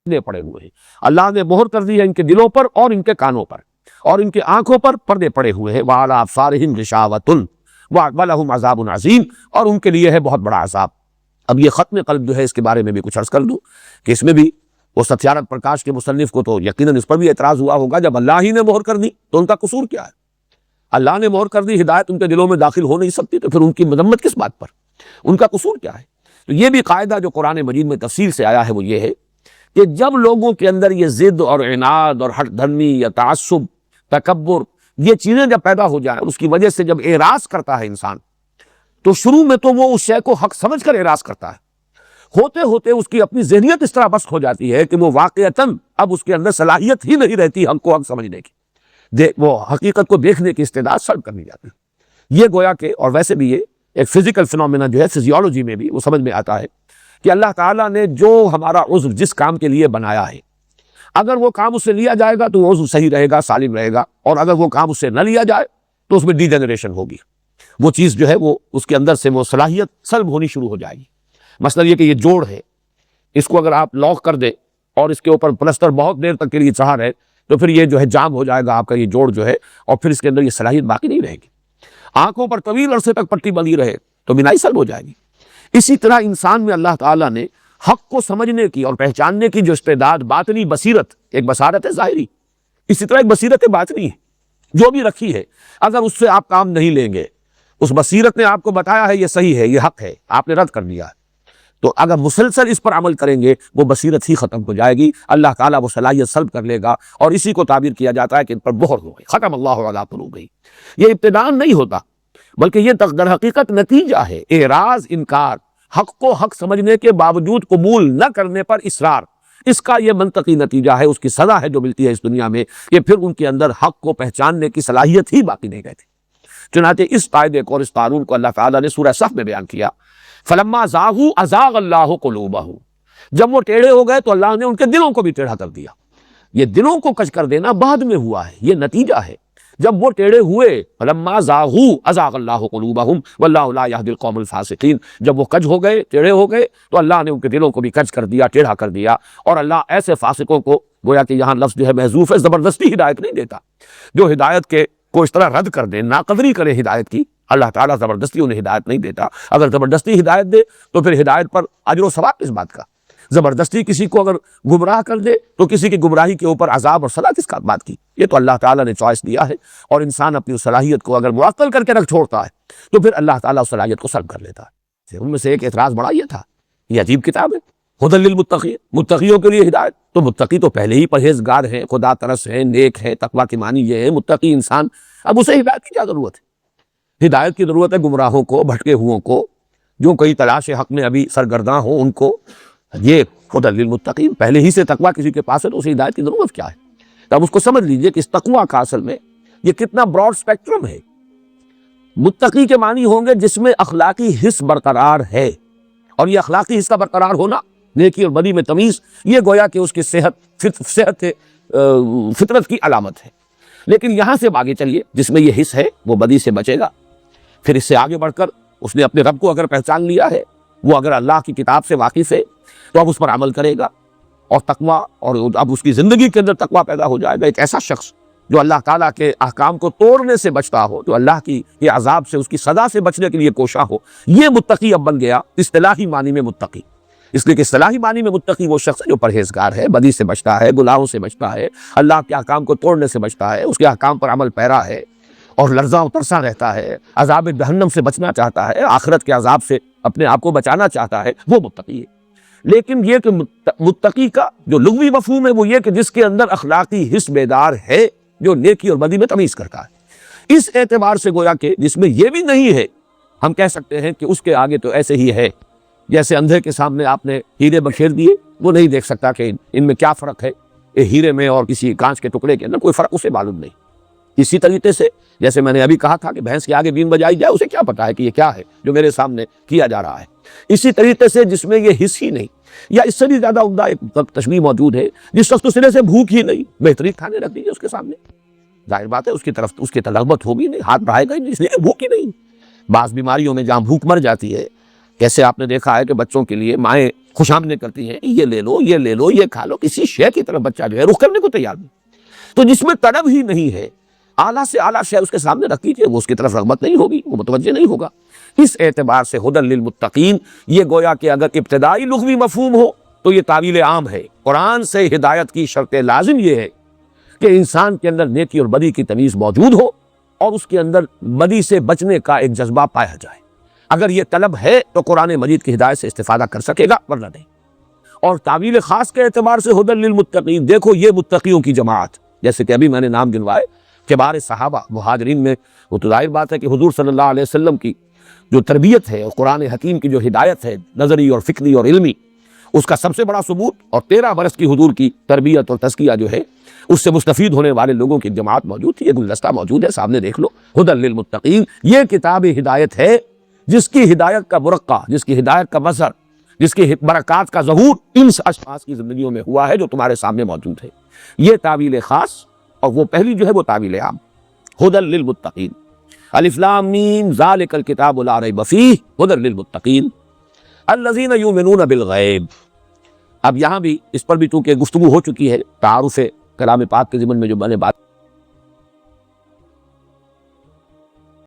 پردے پڑے ہوئے ہیں۔ اللہ نے مہر کر دی ہے ان کے دلوں پر اور ان کے کانوں پر اور ان کے آنکھوں پر پردے پڑے ہوئے ہیں۔ وعلی ابصارہم غشاوۃ ولہم عذاب عظیم، اور ان کے لیے ہے بہت بڑا عذاب۔ اب یہ ختم قلب جو ہے اس کے بارے میں بھی کچھ عرض کر دوں کہ اس میں بھی وہ ستیارتھ پرکاش کے مصنف کو تو یقیناً اس پر بھی اعتراض ہوا ہوگا، جب اللہ ہی نے مہر کر دی تو ان کا قصور کیا ہے؟ اللہ نے مہر کر دی، ہدایت ان کے دلوں میں داخل ہو نہیں سکتی، تو پھر ان کی مذمت کس بات پر؟ ان کا قصور کیا ہے؟ تو یہ بھی قاعدہ جو قرآن مجید میں تفصیل سے آیا ہے وہ یہ ہے کہ جب لوگوں کے اندر یہ ضد اور عناد اور ہٹ دھرمی یا تعصب، تکبر، یہ چیزیں جب پیدا ہو جائیں اور اس کی وجہ سے جب اعراض کرتا ہے انسان، تو شروع میں تو وہ اس شے کو حق سمجھ کر اعراض کرتا ہے، ہوتے ہوتے اس کی اپنی ذہنیت اس طرح بست ہو جاتی ہے کہ وہ واقعتاً اب اس کے اندر صلاحیت ہی نہیں رہتی حق کو حق سمجھنے کی، وہ حقیقت کو دیکھنے کی استعداد سلب کرنی جاتی ہے۔ یہ گویا کہ، اور ویسے بھی یہ ایک فزیکل فنومینا جو ہے فزیولوجی میں بھی وہ سمجھ میں آتا ہے کہ اللہ تعالیٰ نے جو ہمارا عضو جس کام کے لیے بنایا ہے، اگر وہ کام اس سے لیا جائے گا تو وہ عضو صحیح رہے گا، سالم رہے گا، اور اگر وہ کام اس سے نہ لیا جائے تو اس میں ڈی جنریشن ہوگی، وہ چیز جو ہے وہ اس کے اندر سے وہ صلاحیت سلب ہونی شروع ہو جائے گی۔ مثلا یہ کہ یہ جوڑ ہے، اس کو اگر آپ لاک کر دیں اور اس کے اوپر پلسٹر بہت دیر تک کے لیے چڑھا رہے تو پھر یہ جو ہے جام ہو جائے گا آپ کا یہ جوڑ جو ہے، اور پھر اس کے اندر یہ صلاحیت باقی نہیں رہے گی۔ آنکھوں پر طویل عرصے تک پٹی بندھی رہے تو بینائی سلب ہو جائے گی۔ اسی طرح انسان میں اللہ تعالیٰ نے حق کو سمجھنے کی اور پہچاننے کی جو استعداد، باطنی بصیرت، ایک بصارت ہے ظاہری، اسی طرح ایک بصیرت باطنی ہے جو بھی رکھی ہے، اگر اس سے آپ کام نہیں لیں گے، اس بصیرت نے آپ کو بتایا ہے یہ صحیح ہے، یہ حق ہے، آپ نے رد کر دیا ہے، تو اگر مسلسل اس پر عمل کریں گے وہ بصیرت ہی ختم ہو جائے گی، اللہ تعالیٰ وہ صلاحیت سلب کر لے گا، اور اسی کو تعبیر کیا جاتا ہے کہ ان پر مہر ہو گئی، ختم اللہ علی قلوبہم۔ یہ ابتداء نہیں ہوتا بلکہ یہ در حقیقت نتیجہ ہے، اعراض، انکار، حق کو حق سمجھنے کے باوجود قبول نہ کرنے پر اصرار، اس کا یہ منطقی نتیجہ ہے، اس کی سزا ہے جو ملتی ہے اس دنیا میں، کہ پھر ان کے اندر حق کو پہچاننے کی صلاحیت ہی باقی نہیں رہتی۔ چنانچہ اس قاعدے کو اور اس قانون کو اللہ تعالیٰ نے سورہ صف میں بیان کیا، فلما زاغوا ازاغ اللہ قلوبہم، جب وہ ٹیڑھے ہو گئے تو اللہ نے ان کے دلوں کو بھی ٹیڑھا کر دیا۔ یہ دلوں کو کج کر دینا بعد میں ہوا ہے، یہ نتیجہ ہے۔ جب وہ ٹیڑھے ہوئے، فلما زاغوا ازاغ اللہ قلوبہم واللہ لا یہدی القوم الفاسقین، جب وہ کج ہو گئے، ٹیڑھے ہو گئے، تو اللہ نے ان کے دلوں کو بھی کج کر دیا، ٹیڑھا کر دیا، اور اللہ ایسے فاسقوں کو، گویا کہ یہاں لفظ جو ہے محذوف ہے، زبردستی ہدایت نہیں دیتا، جو ہدایت کے کو اس طرح رد کر دے، ناقدری کرے ہدایت کی، اللہ تعالیٰ زبردستی انہیں ہدایت نہیں دیتا۔ اگر زبردستی ہدایت دے تو پھر ہدایت پر اجر و ثواب کس بات کا؟ زبردستی کسی کو اگر گمراہ کر دے تو کسی کی گمراہی کے اوپر عذاب اور سزا کس بات کی؟ یہ تو اللہ تعالیٰ نے چوائس دیا ہے، اور انسان اپنی اس صلاحیت کو اگر معطل کر کے رکھ چھوڑتا ہے تو پھر اللہ تعالیٰ اس صلاحیت کو سلب کر لیتا ہے۔ ان میں سے ایک اعتراض بڑا یہ تھا، یہ عجیب کتاب ہے، ھدی للمتقین، متقیوں کے لیے ہدایت، تو متقی تو پہلے ہی پرہیزگار ہیں، خدا ترس ہیں، نیک ہیں، تقویٰ کے معنی یہ ہے متقی انسان، اب اسے ہدایت کی کیا ضرورت ہے؟ ہدایت کی ضرورت ہے گمراہوں کو، بھٹکے ہوئوں کو، جو کئی تلاش حق میں ابھی سرگرداں ہوں ان کو۔ یہ ھدی للمتقین، پہلے ہی سے تقویٰ کسی کے پاس ہے تو اسے ہدایت کی ضرورت کیا ہے؟ تو اب اس کو سمجھ لیجئے کہ اس تقویٰ کا اصل میں یہ کتنا براڈ سپیکٹرم ہے۔ متقی کے معنی ہوں گے جس میں اخلاقی حس برقرار ہے، اور یہ اخلاقی حص کا برقرار ہونا، نیکی اور بدی میں تمیز، یہ گویا کہ اس کی صحت فطرت کی علامت ہے۔ لیکن یہاں سے آگے چلیے، جس میں یہ حص ہے وہ بدی سے بچے گا، پھر اس سے آگے بڑھ کر اس نے اپنے رب کو اگر پہچان لیا ہے، وہ اگر اللہ کی کتاب سے واقف ہے تو اب اس پر عمل کرے گا، اور تقویٰ، اور اب اس کی زندگی کے اندر تقویٰ پیدا ہو جائے گا۔ ایک ایسا شخص جو اللہ تعالیٰ کے احکام کو توڑنے سے بچتا ہو، جو اللہ کی یہ عذاب سے، اس کی سزا سے بچنے کے لیے کوشاں ہو، یہ متقی اب بن گیا اصطلاحی معنی میں متقی۔ اس لیے کہ اصطلاحی معنی میں متقی وہ شخص ہے جو پرہیزگار ہے، بدی سے بچتا ہے، گناہوں سے بچتا ہے، اللہ کے احکام کو توڑنے سے بچتا ہے، اس کے احکام پر عمل پیرا ہے، اور لرزاں و ترساں رہتا ہے، عذاب جہنم سے بچنا چاہتا ہے، آخرت کے عذاب سے اپنے آپ کو بچانا چاہتا ہے، وہ متقی ہے۔ لیکن یہ کہ متقی کا جو لغوی مفہوم ہے وہ یہ کہ جس کے اندر اخلاقی حس بیدار ہے، جو نیکی اور بدی میں تمیز کرتا ہے۔ اس اعتبار سے گویا کہ جس میں یہ بھی نہیں ہے، ہم کہہ سکتے ہیں کہ اس کے آگے تو ایسے ہی ہے، جیسے اندھے کے سامنے آپ نے ہیرے بکھیر دیے، وہ نہیں دیکھ سکتا کہ ان میں کیا فرق ہے، ہیرے میں اور کسی کانچ کے ٹکڑے کے اندر کوئی فرق اسے معلوم نہیں۔ اسی طریقے سے جیسے میں نے ابھی کہا تھا کہ بھینس کے آگے بین بجائی جائے، اسے کیا پتا ہے کہ یہ کیا ہے جو میرے سامنے کیا جا رہا ہے۔ اسی طریقے سے جس میں یہ حس ہی نہیں، یا اس سے بھی زیادہ عمدہ ایک تشبیہ موجود ہے، جس شخص کو سرے سے بھوک ہی نہیں، بہترین کھانے رکھ دیجیے اس کے سامنے، ظاہر بات ہے اس کی طرف اس کی تلغبت ہوگی نہیں، ہاتھ بڑھائے گا ہی نہیں، اس لیے بھوک ہی نہیں۔ بعض بیماریوں میں جہاں بھوک مر جاتی ہے کیسے آپ نے دیکھا ہے کہ بچوں کے لیے مائیں خوش آمدید کرتی ہیں، یہ لے لو، یہ لے لو، یہ کھا لو، کسی شے کی طرف بچہ جو ہے رخ کرنے کو تیار نہیں۔ تو جس میں طلب ہی نہیں ہے، اعلیٰ سے اعلیٰ شے اس کے سامنے رکھ دیجیے، وہ اس کی طرف رغبت نہیں ہوگی، وہ متوجہ نہیں ہوگا۔ اس اعتبار سے ہدی للمتقین یہ گویا کہ اگر ابتدائی لغوی مفہوم ہو تو یہ تعویل عام ہے۔ قرآن سے ہدایت کی شرط لازم یہ ہے کہ انسان کے اندر نیکی اور بدی کی تمیز موجود ہو اور اس کے اندر بدی سے بچنے کا ایک جذبہ پایا جائے۔ اگر یہ طلب ہے تو قرآن مجید کی ہدایت سے استفادہ کر سکے گا، ورنہ نہیں۔ اور تعویل خاص کے اعتبار سے ہدی للمتقین، دیکھو یہ متقیوں کی جماعت، جیسے کہ ابھی میں نے نام گنوائے، کبار صحابہ مہاجرین میں، وہ تو ظاہر بات ہے کہ حضور صلی اللہ علیہ وسلم کی جو تربیت ہے اور قرآن حکیم کی جو ہدایت ہے نظری اور فکری اور علمی، اس کا سب سے بڑا ثبوت، اور 13 برس کی حضور کی تربیت اور تزکیہ جو ہے اس سے مستفید ہونے والے لوگوں کی جماعت موجود تھی۔ یہ گلدستہ موجود ہے، سامنے دیکھ لو، ہدی للمتقین، یہ کتاب ہدایت ہے جس کی ہدایت کا برقع، جس کی ہدایت کا مظہر، جس کی برکات کا ظہور ان اشخاص کی زندگیوں میں ہوا ہے جو تمہارے سامنے موجود ہے۔ یہ تعویل خاص، اور وہ پہلی جو ہے وہ تعویل عام، ہدی للمتقین۔ الف لام میم ذالک الکتاب لا ریب فیہ ہدی للمتقین الذین یؤمنون بالغیب۔ اب یہاں بھی اس پر بھی چونکہ گفتگو ہو چکی ہے، تعارف کلام پاک کے ضمن میں جو میں نے بات